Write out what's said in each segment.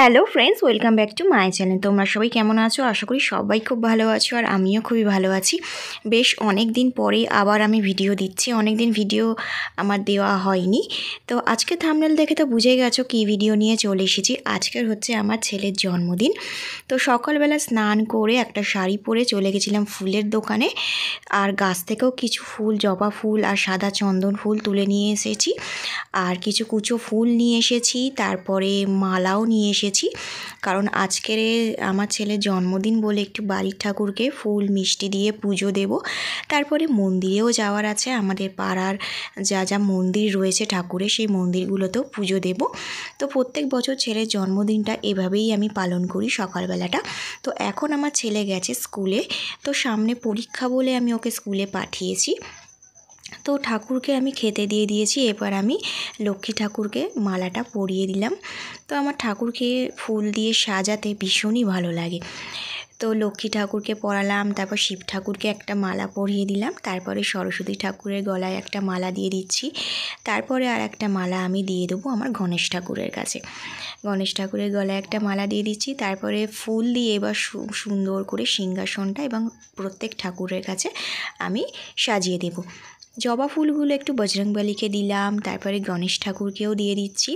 Hello friends, welcome back to my channel. তোমরা সবাই কেমন আছো? আশা করি সবাই খুব ভালো আছো, আর আমিও খুবই ভালো আছি। বেশ অনেক দিন পরে আবার আমি ভিডিও দিচ্ছি। অনেক দিন ভিডিও আমার দেওয়া হয়নি, তো আজকে থাম্বনেল দেখে তো বুঝে গেছো কী ভিডিও নিয়ে চলে এসেছি। আজকের হচ্ছে আমার ছেলের জন্মদিন। তো সকালবেলা স্নান করে একটা শাড়ি পরে চলে গেছিলাম ফুলের দোকানে, আর গাছ থেকেও কিছু ফুল, জবা ফুল আর সাদা চন্দন ফুল তুলে নিয়ে এসেছি, আর কিছু কুচো ফুল নিয়ে এসেছি, তারপরে মালাও নিয়ে এসেছি। কারণ আজকের আমার ছেলের জন্মদিন বলে একটু বাড়ির ঠাকুরকে ফুল মিষ্টি দিয়ে পুজো দেব। তারপরে মন্দিরেও যাওয়ার আছে, আমাদের পাড়ার যা যা মন্দির রয়েছে ঠাকুরের, সেই মন্দিরগুলোতেও পুজো দেব। তো প্রত্যেক বছর ছেলের জন্মদিনটা এভাবেই আমি পালন করি সকালবেলাটা। তো এখন আমার ছেলে গেছে স্কুলে, তো সামনে পরীক্ষা বলে আমি ওকে স্কুলে পাঠিয়েছি। তো ঠাকুরকে আমি খেতে দিয়ে দিয়েছি, এবার আমি লক্ষ্মী ঠাকুরকে মালাটা পরিয়ে দিলাম। তো আমার ঠাকুরকে ফুল দিয়ে সাজাতে ভীষণই ভালো লাগে। তো লক্ষ্মী ঠাকুরকে পরালাম, তারপর শিব ঠাকুরকে একটা মালা পরিয়ে দিলাম, তারপরে সরস্বতী ঠাকুরের গলায় একটা মালা দিয়ে দিচ্ছি, তারপরে আর একটা মালা আমি দিয়ে দেবো আমার গণেশ ঠাকুরের কাছে। গণেশ ঠাকুরের গলায় একটা মালা দিয়ে দিচ্ছি, তারপরে ফুল দিয়ে এবার সুন্দর করে সিংহাসনটা এবং প্রত্যেক ঠাকুরের কাছে আমি সাজিয়ে দেব। জবা ফুলগুলো একটু বজরংবলীকে দিলাম, তারপরে গণেশ ঠাকুরকেও দিয়ে দিচ্ছি,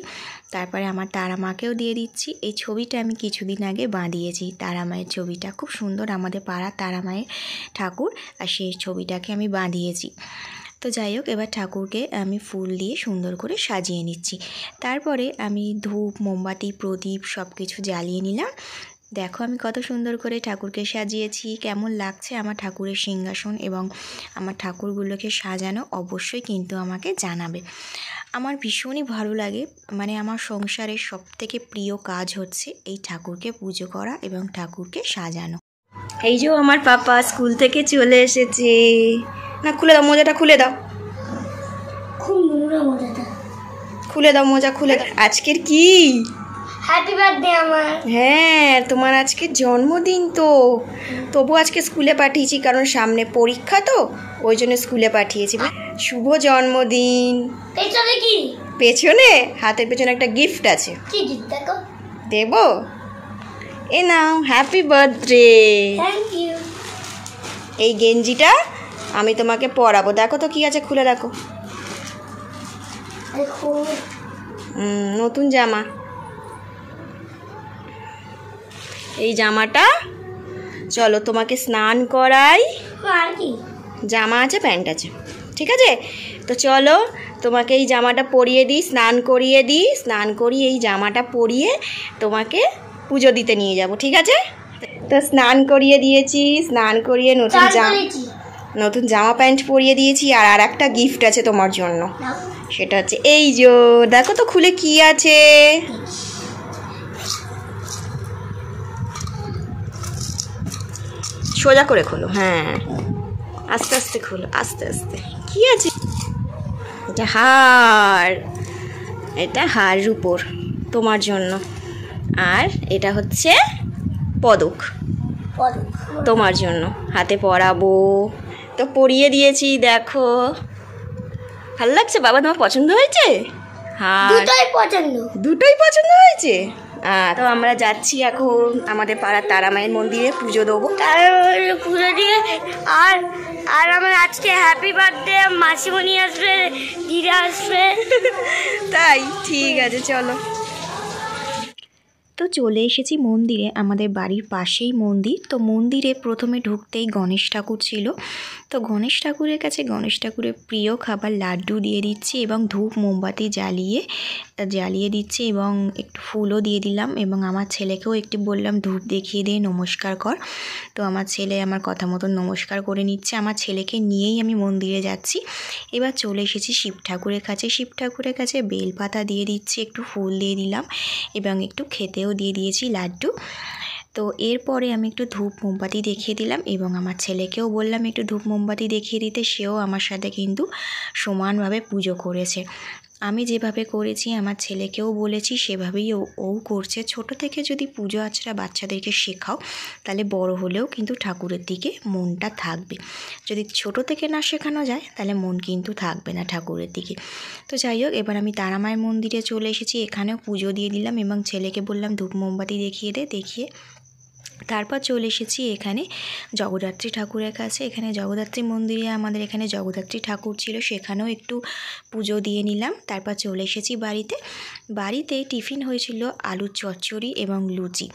তারপরে আমার তারা মাকেও দিয়ে দিচ্ছি। এই ছবিটা আমি কিছুদিন আগে বাঁধিয়েছি, তারা মায়ের ছবিটা খুব সুন্দর, আমাদের পাড়া তারা মায়ের ঠাকুর, আর সেই ছবিটাকে আমি বাঁধিয়েছি। তো যাই হোক, এবার ঠাকুরকে আমি ফুল দিয়ে সুন্দর করে সাজিয়ে নিচ্ছি। তারপরে আমি ধূপ, মোমবাতি, প্রদীপ সব কিছু জ্বালিয়ে নিলাম। দেখো আমি কত সুন্দর করে ঠাকুরকে সাজিয়েছি। কেমন লাগছে আমার ঠাকুরের সিংহাসন এবং আমার ঠাকুরগুলোকে সাজানো, অবশ্যই কিন্তু আমাকে জানাবে। আমার ভীষণই ভালো লাগে, মানে আমার সংসারের সবথেকে প্রিয় কাজ হচ্ছে এই ঠাকুরকে পুজো করা এবং ঠাকুরকে সাজানো। এই যে আমার পাপা স্কুল থেকে চলে এসেছে। না, খুলে দাও মোজাটা, খুলে দাও, খুলে দাও মোজা, খুলে দাও। আজকের কি? হ্যাপি বার্থডে আমার। হ্যাঁ, তোমার আজকে জন্মদিন, তো তবু আজকে স্কুলে পাঠিয়েছি, কারণ সামনে পরীক্ষা, তো ওই জন্য স্কুলে পাঠিয়েছি। শুভ জন্মদিন। পেছনে কি? পেছনে, হাতের পেছনে একটা গিফট আছে। কি গিফট দেখো? দেব, এ নাও, হ্যাপি বার্থডে। Thank you. এই গেঞ্জিটা আমি তোমাকে পরাবো, দেখো তো কি আছে, খুলে দেখো। দেখো, নতুন জামা। এই জামাটা, চলো তোমাকে স্নান করাই। আর কি? জামা আছে, প্যান্ট আছে, ঠিক আছে। তো চলো তোমাকে এই জামাটা পরিয়ে দিই, স্নান করিয়ে দিই, স্নান করিয়ে এই জামাটা পরিয়ে তোমাকে পুজো দিতে নিয়ে যাব, ঠিক আছে। তো স্নান করিয়ে দিয়েছি, স্নান করিয়ে নতুন জামা প্যান্ট পরিয়ে দিয়েছি, আর একটা গিফট আছে তোমার জন্য। সেটা হচ্ছে এই যে, দেখো তো খুলে কি আছে। সোজা করে খোলো, হ্যাঁ, আস্তে আস্তে খোলো, আস্তে আস্তে। কি আছে? এটা হার, এটা হার রূপোর তোমার জন্য, আর এটা হচ্ছে পদক তোমার জন্য, হাতে পরাবো। তো পরিয়ে দিয়েছি, দেখো ভালো লাগছে বাবা? তোমার পছন্দ হয়েছে? হ্যাঁ, দুটোই পছন্দ হয়েছে। তো আমরা যাচ্ছি এখন আমাদের পাড়ার তারা মায়ের মন্দিরে পুজো দেবো, পুজো দিয়ে। আর আর আমার আজকে হ্যাপি বার্থডে, মাসিমণি আসবে, দিদা আসবে। তাই, ঠিক আছে চলো। তো চলে এসেছি মন্দিরে, আমাদের বাড়ির পাশেই মন্দির। তো মন্দিরে প্রথমে ঢুকতেই গণেশ ঠাকুর ছিল, তো গণেশ ঠাকুরের কাছে গণেশ ঠাকুরের প্রিয় খাবার লাড্ডু দিয়ে দিচ্ছি এবং ধূপ মোমবাতি জ্বালিয়ে দিচ্ছি এবং একটু ফুলও দিয়ে দিলাম, এবং আমার ছেলেকেও একটু বললাম ধূপ দেখিয়ে দিয়ে নমস্কার কর। তো আমার ছেলে আমার কথা মতন নমস্কার করে নিচ্ছে। আমার ছেলেকে নিয়েই আমি মন্দিরে যাচ্ছি। এবার চলে এসেছি শিব ঠাকুরের কাছে। শিব ঠাকুরের কাছে বেলপাতা দিয়ে দিচ্ছি, একটু ফুল দিয়ে দিলাম এবং একটু খেতেও দিয়ে দিয়েছি লাড্ডু। তো এরপরে আমি একটু ধূপ মোমবাতি দেখিয়ে দিলাম এবং আমার ছেলেকেও বললাম একটু ধূপ মোমবাতি দেখিয়ে দিতে, সেও আমার সাথে কিন্তু সমানভাবে পুজো করেছে। আমি যেভাবে করেছি আমার ছেলেকেও বলেছি সেভাবেই ও করছে। ছোট থেকে যদি পুজো আর্চা বাচ্চাদেরকে শেখাও তাহলে বড় হলেও কিন্তু ঠাকুরের দিকে মনটা থাকবে। যদি ছোট থেকে না শেখানো যায় তাহলে মন কিন্তু থাকবে না ঠাকুরের দিকে। তো যাই হোক, এবার আমি তারামায়ের মন্দিরে চলে এসেছি। এখানেও পুজো দিয়ে দিলাম এবং ছেলেকে বললাম ধূপ মোমবাতি দেখিয়ে তারপর চলে এসেছি এখানে জগদ্ধাত্রী ঠাকুরের কাছে। এখানে জগদ্ধাত্রী মন্দিরে আমাদের এখানে জগদ্ধাত্রী ঠাকুর ছিল, সেখানেও একটু পুজো দিয়ে নিলাম। তারপর চলে এসেছি বাড়িতে টিফিন হয়েছিল আলুর চচ্চড়ি এবং লুচি,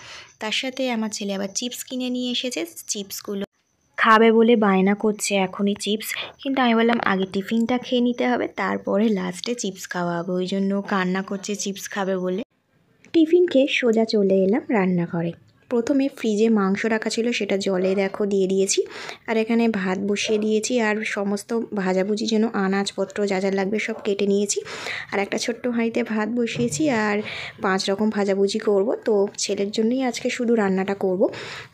তার সাথে আমার ছেলে আবার চিপস কিনে নিয়ে এসেছে। চিপসগুলো খাবে বলে বায়না করছে এখনই চিপস, কিন্তু আমি বললাম আগে টিফিনটা খেয়ে নিতে হবে, তারপরে লাস্টে চিপস খাওয়া হবে। ওই জন্য কান্না করছে চিপস খাবে বলে। টিফিন খেয়ে সোজা চলে এলাম রান্নাঘরে। প্রথমে ফ্রিজে মাংস রাখা ছিল, সেটা জলে দিয়ে দিয়েছি। আর এখানে ভাত বসিয়ে দিয়েছি, আর সমস্ত ভাজাভুজি যেন আনাজপত্র যা যা লাগবে সব কেটে নিয়েছি। আর একটা ছোট্ট হাঁড়িতে ভাত বসিয়েছি, আর 5 রকম ভাজাভুজি করব। তো ছেলের জন্যই আজকে শুধু রান্নাটা করব,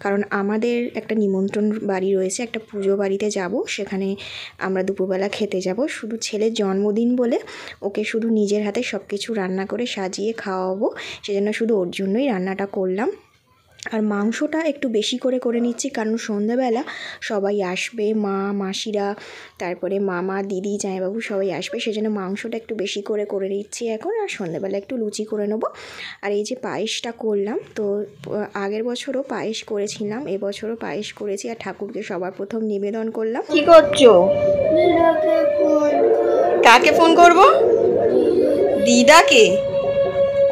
কারণ আমাদের একটা নিমন্ত্রণ বাড়ি রয়েছে, একটা পুজো বাড়িতে যাব, সেখানে আমরা দুপুরবেলা খেতে যাব। শুধু ছেলের জন্মদিন বলে ওকে শুধু নিজের হাতে সব কিছু রান্না করে সাজিয়ে খাওয়াবো, সেজন্য শুধু ওর জন্যই রান্নাটা করলাম। আর মাংসটা একটু বেশি করে নিচ্ছি, কারণ সন্ধ্যাবেলা সবাই আসবে, মা মাসিরা, তারপরে মামা দিদি জামাইবাবু সবাই আসবে, সেজন্য মাংসটা একটু বেশি করে নিচ্ছি এখন। আর সন্ধ্যাবেলা একটু লুচি করে নেবো। আর এই যে পায়েসটা করলাম, তো আগের বছরও পায়েস করেছিলাম, এবছরও পায়েস করেছি, আর ঠাকুরকে সবার প্রথম নিবেদন করলাম। কি করছো? কাকে ফোন করব? দিদাকে।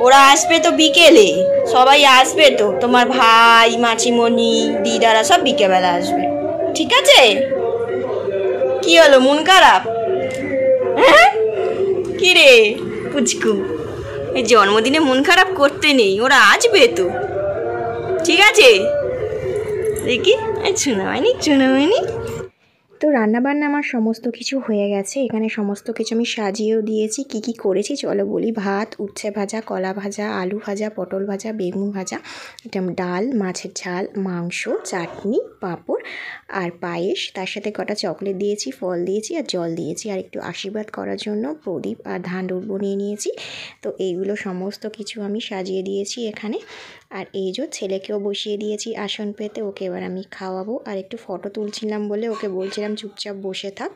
ওরা আসবে তো বিকেলে, সবাই আসবে তো, তোমার ভাই মাছিমণি দিদারা সব বিকেলবেলা আসবে, ঠিক আছে? কি হলো, মন খারাপ? হ্যাঁ কি রে পুচকু, এই জন্মদিনে মন খারাপ করতে নেই, ওরা আসবে তো, ঠিক আছে? দেখি শোনাবাইনি। তো রান্নাবান্না আমার সমস্ত কিছু হয়ে গেছে। এখানে সমস্ত কিছু আমি সাজিয়েও দিয়েছি। কি করেছি চলো বলি। ভাত, উচ্ছে ভাজা, কলা ভাজা, আলু ভাজা, পটল ভাজা, বেগুন ভাজা, ডাল, মাছের ঝাল, মাংস, চাটনি, পাঁপড় আর পায়েস, তার সাথে কটা চকলেট দিয়েছি, ফল দিয়েছি আর জল দিয়েছি। আর একটু আশীর্বাদ করার জন্য প্রদীপ আর ধান বনিয়ে নিয়েছি। তো এইগুলো সমস্ত কিছু আমি সাজিয়ে দিয়েছি এখানে। আর এই যে ছেলেকেও বসিয়ে দিয়েছি আসন পেতে, ওকে এবার আমি খাওয়াবো। আর একটু ফটো তুলছিলাম বলে ওকে বলছিলাম চুপচাপ বসে থাক।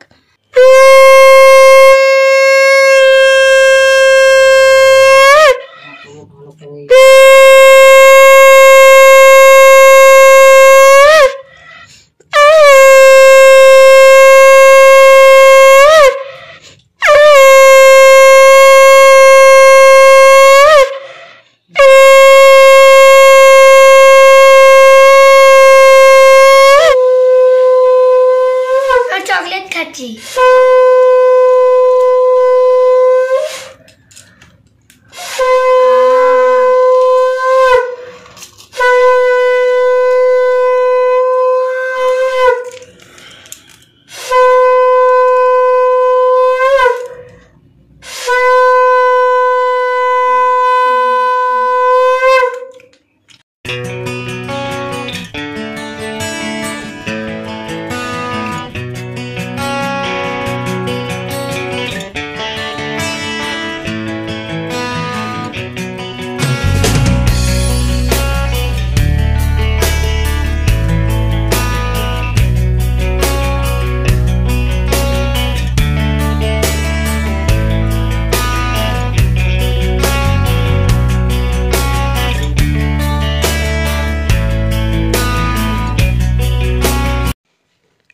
চকলেট খাচ্ছি।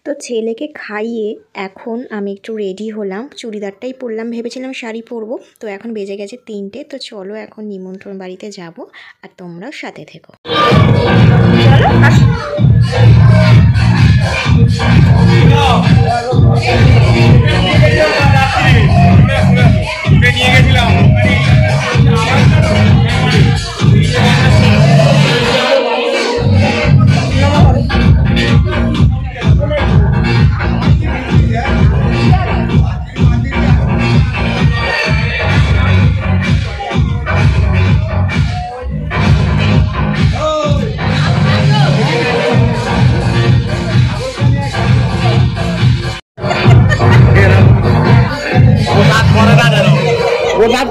তো ছেলেকে খাইয়ে এখন আমি একটু রেডি হলাম, চুড়িদারটাই পরলাম, ভেবেছিলাম শাড়ি পরবো। তো এখন বেজে গেছে 3টে। তো চলো এখন নিমন্ত্রণ বাড়িতে যাব, আর তোমরাও সাথে থেকো।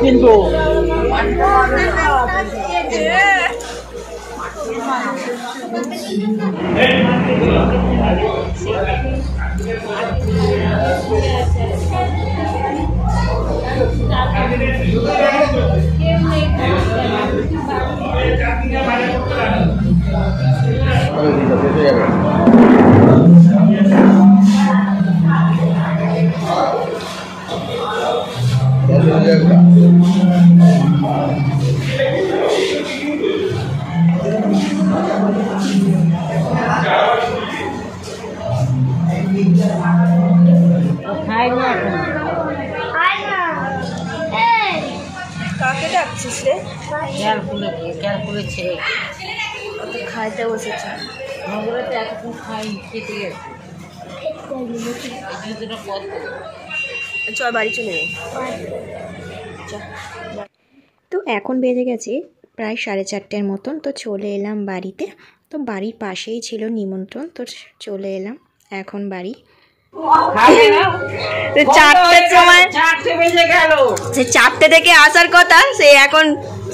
কিন্তু কাকে ডাকছিস রে? ক্যালকুলেছে খাইতে বসেছে। মঙ্গলাতে এতক্ষণ খাই খেতে গেছে চল বাড়ি চলে যাই। তো এখন বেজে গেছে প্রায় 4:30 মতন। তো চলে এলাম বাড়িতে। তো বাড়ির পাশেই ছিল নিমন্ত্রণ, তো চলে এলাম এখন বাড়ি। 4টের সময় 4টে বেজে গেল, সে 4টে থেকে আসার কথা, সে এখন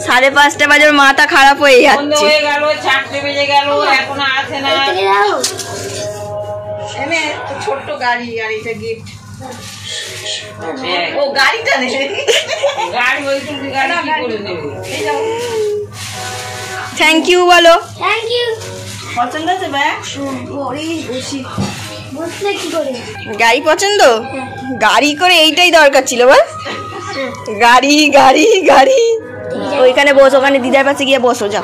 5:30 বাজে মাথা খারাপ হয়ে যাচ্ছে। হয়ে গেল 4টে বেজে গেল, এখনো আসে না। এনে তো ছোট্ট গাড়ি আর এটা গিফট। ও গাড়িটা নেই, গাড়ি ওই তুমি গাড়ি কি করে দেবে? এই যাও, থ্যাংক ইউ বলো। Thank you. পছন্দ আছে ব্যাগ? ওরে বসি বসলে কি করে? গাড়ি পছন্দ? গাড়ি করে এইটাই দরকার ছিল বল। গাড়ি গাড়ি গাড়ি। ওইখানে বস, ওখানে দিদার পাশে গিয়ে বসো যাও।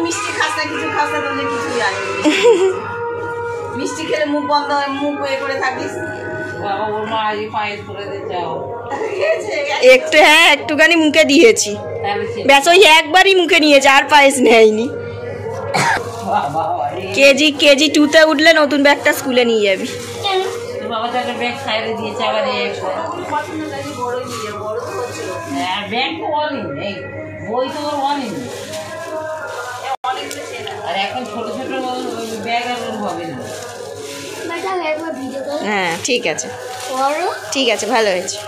মিষ্টি খাস না, কিছু খাস না, তুমি কিছু জানি মিষ্টি খেলে মুখ বন্ধ, মুখ এ করে থাকিস। বাবা ওর মা আজ পায়েস করে দে যাও। একটু হ্যাঁ একটুখানি মুখে দিয়েছি, ব্যাস ওই একবারই মুখে নিয়েছে, আর পায়েস নেয়নি। কেজি 2তে উঠলে নতুন ব্যাগটা স্কুলে নিয়ে যাবি। তোর বাবা তো একটা ব্যাগ সাইডে দিয়েছে, আবার হ্যাঁ ব্যাগ তো অনেক, এই বই তো ওর অনেক। আর এখন ছোট ছোট ব্যাগ আর ওর হবে না। হ্যাঁ ঠিক আছে, ঠিক আছে, ভালো হয়েছে।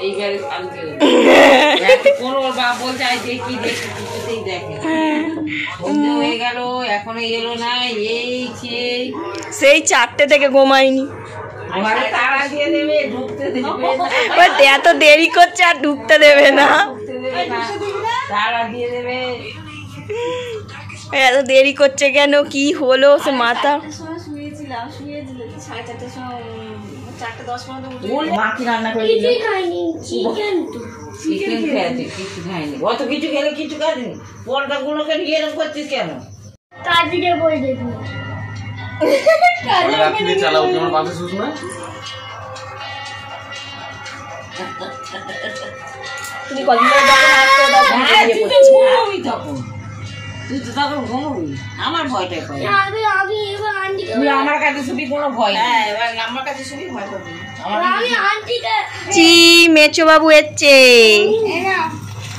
এই গাড়ি আনতে কোনো ওর বাবা বলছে আই দেখি দেখি কিছুতেই দেখে বন্ধ হয়ে গেল, এখনো এলো না। সেই 4টে থেকে ঘুমাইনি। তারা দিয়ে দেবে, ঢুকতে দেবে না। এত দেরি করছে আর ঢুকতে দেবে না। তারা দিয়ে দেবে। এত দেরি করছে কেন, কি হলো? সে মাথা শুয়েছিলাম, শুয়ে দিলে 4:30টার সময় 4:10 পর্যন্ত মা কি রান্না করে দিল? চিকেন খেয়েছে, কিছু খাইনি। অত কিছু খেলে কিছু খাইনি। পরোটা গুলোকে নিয়ে এরকম করছিস কেন? কাজে বই দেখুন। রাত্রি চালাও তোমার পাশে সুষমা। তুমি কদিন ধরে যখন আসছো তখন বেরিয়ে পড়ছো। তুই তো তখন ঘুমবি, আমার ভয়টাই পাই। আমি এবার আন্টিকে তুই আমার কাছে শুবি, কোনো ভয় নেই। হ্যাঁ এবার আমার কাছে শুবি, ভয় পাবি। আমি আন্টিকে চি মেচো বাবু এসছে।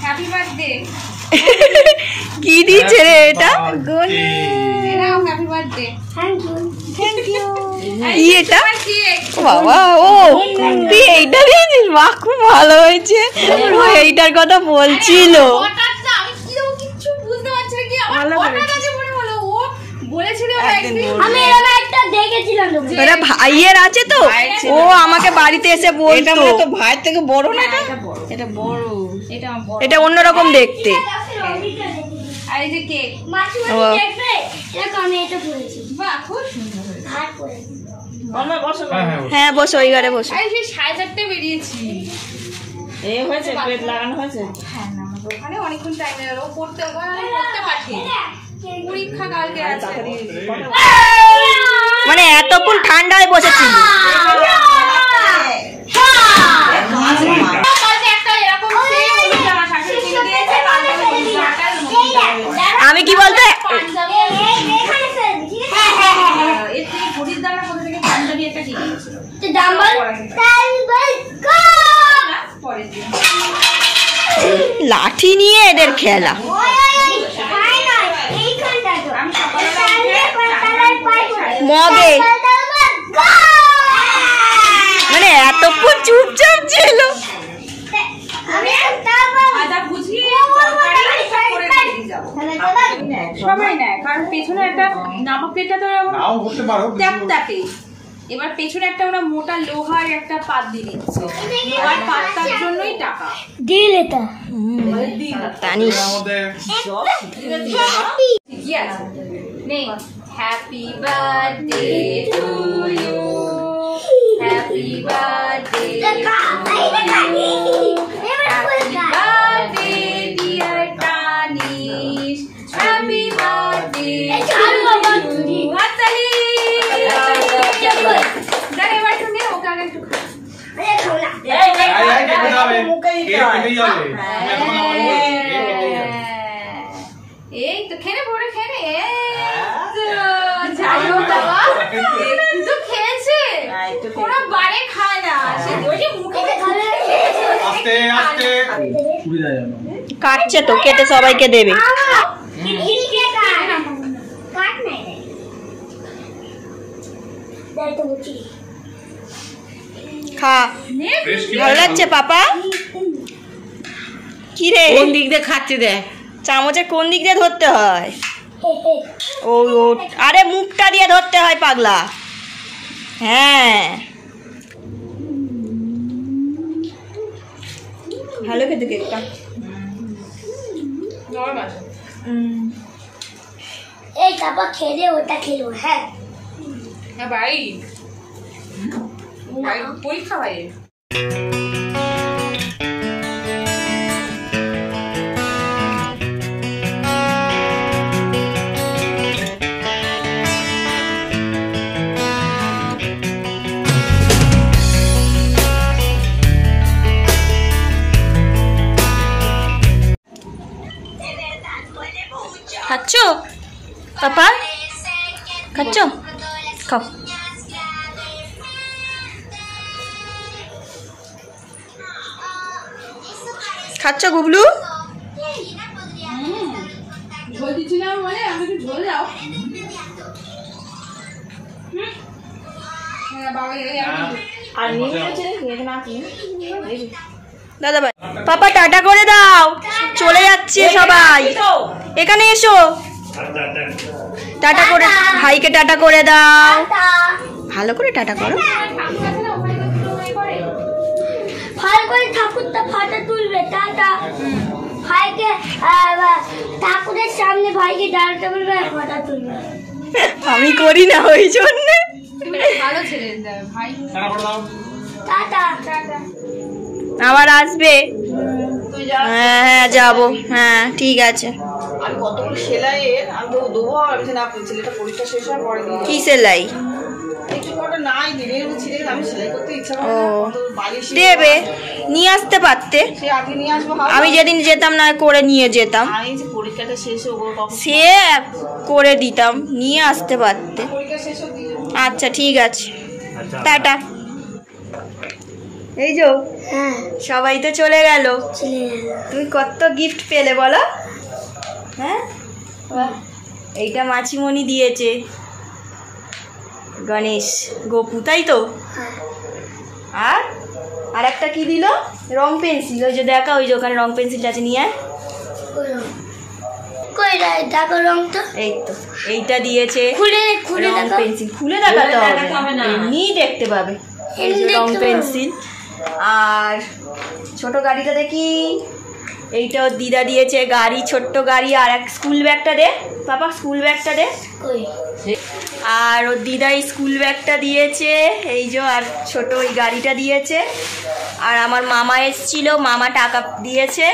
Happy birthday. কি দিচ্ছে রে এটা? Happy birthday. Thank you. Thank you. কি এটা? বাবা ও তুই এইটা দিয়েছিস? বাহ খুব ভালো হয়েছে। ও এইটার কথা বলছিল। আমি এরকম একটা দেখেছিলাম। এটা ভাইয়ের আছে তো, ও আমাকে বাড়িতে এসে বলতো। ভাইয়ের থেকে বড় না এটা? এটা বড়। এটা বড়। এটা অন্যরকম দেখতে। আর এই যে কেক মাছুমানি দেখবে, দেখো আমি এটা পরেছি। বাহ খুব সুন্দর হয়েছে। আর পরেছি। আমরা বসো। হ্যাঁ বসো, ওই ঘরে বসো। আরে সেই 4:30 বেরিয়েছি। এই হয়েছে, পেট লাগানো হয়েছে। হ্যাঁ না আমাদের ওখানে অনেকক্ষণ টাইম লাগলো। ও পড়তে পাঠিয়ে পরীক্ষা কালকে আছে। মানে এতক্ষণ ঠান্ডায় বসেছিল। আমি কি বলতে লাঠি নিয়ে এদের খেলা। মগে মানে এতক্ষণ চুপচাপ ছিল। সবাই নেয় কারণ পেছনে একটা নামক প্লেটটা তো নাও করতে পারো ট্যাপটাপে, এবার পেছনে একটা ওরা মোটা লোহার একটা পাত দিয়ে দিচ্ছে, লোহার পাতটার জন্যই টাকা দিল এটা জানিস আমাদের ঠিকই আছে নেই। Happy birthday to you, happy birthday birthday dear Tanish, happy birthday হাততালি। দেখ এবার একটু নে, ওকে আগে একটু খা। কেটে যাবে কেটে যাবে এই তো খেলে পড়ে খেলে যাইও বাবা, একটু তো খেয়েছে, কোনো বারে খায় না, সে ওই যে মুখে আস্তে আস্তে পুড়ে যায় জানো কাটছে তো, কেটে সবাইকে দেবে। খা, ভালো লাগছে পাপা? কি রে, কোন দিক দিয়ে খাচ্ছে দেখ, চামচে কোন দিক দিয়ে ধরতে হয়? ও ও আরে মুখটা দিয়ে ধরতে হয় পাগলা। হ্যাঁ ভালো খেতে কেকটা। এই তারপর খেলে ওটা খেলো। হ্যাঁ হ্যাঁ ভাই, পরীক্ষা ভাই। খাচ্ছ পাপা? খাচ্ছ? খাও। খাচ্ছ গুবলু? ঝোল দিচ্ছিলাম মানে আমি একটু ঝোল দাও। দাদা ভাই পাপা টাটা করে দাও, চলে যাচ্ছে সবাই। এখানে এসো, টাটা করে ভাইকে টাটা করে দাও, ভালো করে টাটা করো। ভালো করে ঠাকুরটা ফটো তুলবে। টাটা ভাইকে, ঠাকুরের সামনে ভাইকে দাঁড়াতে বলবে, ফটো তুলবে। আমি করি না ওই জন্য। ভালো ছেলে ভাই। Tata tata. আবার আসবে? হ্যাঁ হ্যাঁ যাবো, হ্যাঁ ঠিক আছে। আমি কতগুলো সেলাইয়ের আমি তো দেবো, আমি না ছেলেটা পরীক্ষা শেষ হওয়ার পরে দিয়ে কি সেলাই? একটু কটা নাই দিলে ছিঁড়ে গেলে আমি সেলাই করতে ইচ্ছা করে ও না, কত বালিশ দেবে, নিয়ে আসতে পারতে। সে আগে নিয়ে আসবো। আমি যেদিন যেতাম না করে নিয়ে যেতাম, আমি যে পরীক্ষাটা শেষে ওগুলো কখন সে করে দিতাম, নিয়ে আসতে পারতে। পরীক্ষা শেষ দিয়ে আচ্ছা ঠিক আছে, টাটা। এই যে হ্যাঁ সবাই তো চলে গেল, চলে গেল। তুমি কত গিফট পেলে বলো? হ্যাঁ বাহ, এইটা মাছিমণি দিয়েছে, গণেশ গোপু, তাই তো? আর আর একটা কি দিল? রং পেন্সিল। ওই যে দেখা, ওই যে ওখানে রং পেন্সিলটা আছে, নিয়ে আয়। কই রে দেখো রংটা। এই তো এইটা দিয়েছে খুলে খুলে রং দেখো। পেন্সিল। খুলে দেখাতে হবে না, এমনিই দেখতে পাবে। এই যে রং পেন্সিল। আর ছোট গাড়িটা দেখি, এইটা ওর দিদা দিয়েছে গাড়ি, ছোট্ট গাড়ি। আর এক স্কুল ব্যাগটা দে পাপা, স্কুল ব্যাগটা দে। কই আর ওর দিদা স্কুল ব্যাগটা দিয়েছে, এই যে। আর ছোট ওই গাড়িটা দিয়েছে। আর আমার মামা এসেছিল, মামা টাকা দিয়েছে।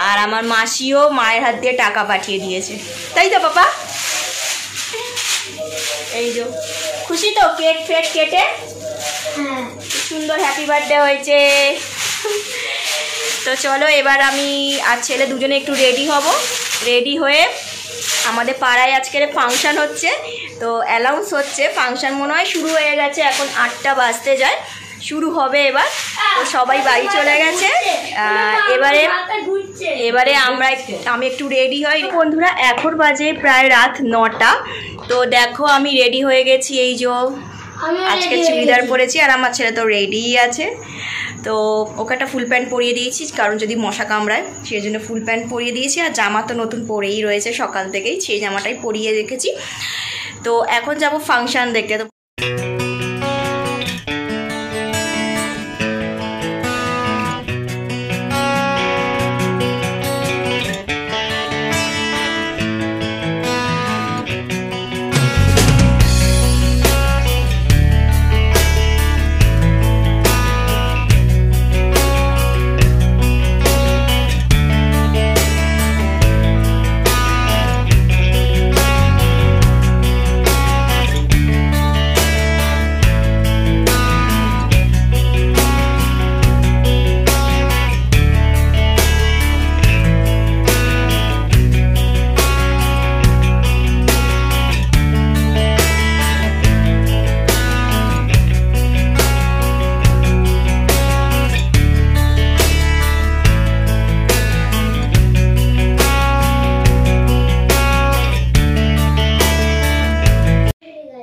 আর আমার মাসিও মায়ের হাত দিয়ে টাকা পাঠিয়ে দিয়েছে, তাই তো পাপা? এই যে খুশি তো? কেক ফেক কেটে হ্যাঁ কি সুন্দর হ্যাপি বার্থডে হয়েছে। তো চলো এবার আমি আর ছেলে দুজনে একটু রেডি হব। রেডি হয়ে আমাদের পাড়ায় আজকের ফাংশান হচ্ছে, তো অ্যানাউন্স হচ্ছে। ফাংশান মনে হয় শুরু হয়ে গেছে, এখন 8টা বাজতে যায়, শুরু হবে এবার। তো সবাই বাড়ি চলে গেছে। এবারে আমি একটু রেডি হই। বন্ধুরা এখন বাজে প্রায় রাত 9টা। তো দেখো আমি রেডি হয়ে গেছি, এই যে আজকে চুড়িদার পরেছি আর আমার ছেলে তো রেডিই আছে। তো ওকে একটা ফুল প্যান্ট পরিয়ে দিয়েছি, কারণ যদি মশা কামড়ায় সেই জন্য ফুল প্যান্ট পরিয়ে দিয়েছি। আর জামা তো নতুন পরেই রয়েছে সকাল থেকেই, সেই জামাটাই পরিয়ে রেখেছি। তো এখন যাব ফাংশন দেখতে।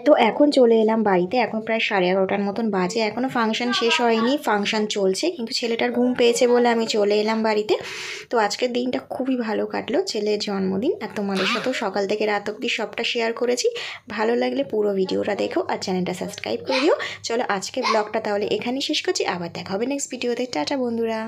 তো এখন চলে এলাম বাড়িতে। এখন প্রায় 11:30টার মতন বাজে, এখনও ফাংশন শেষ হয়নি, ফাংশন চলছে। কিন্তু ছেলেটার ঘুম পেয়েছে বলে আমি চলে এলাম বাড়িতে। তো আজকের দিনটা খুবই ভালো কাটলো, ছেলের জন্মদিন। আর তোমাদের সাথেও সকাল থেকে রাত অবধি সবটা শেয়ার করেছি। ভালো লাগলে পুরো ভিডিওটা দেখো আর চ্যানেলটা সাবস্ক্রাইব করে দিও। চলো আজকে ব্লগটা তাহলে এখানেই শেষ করছি, আবার দেখা হবে নেক্সট ভিডিওতে। টাটা বন্ধুরা।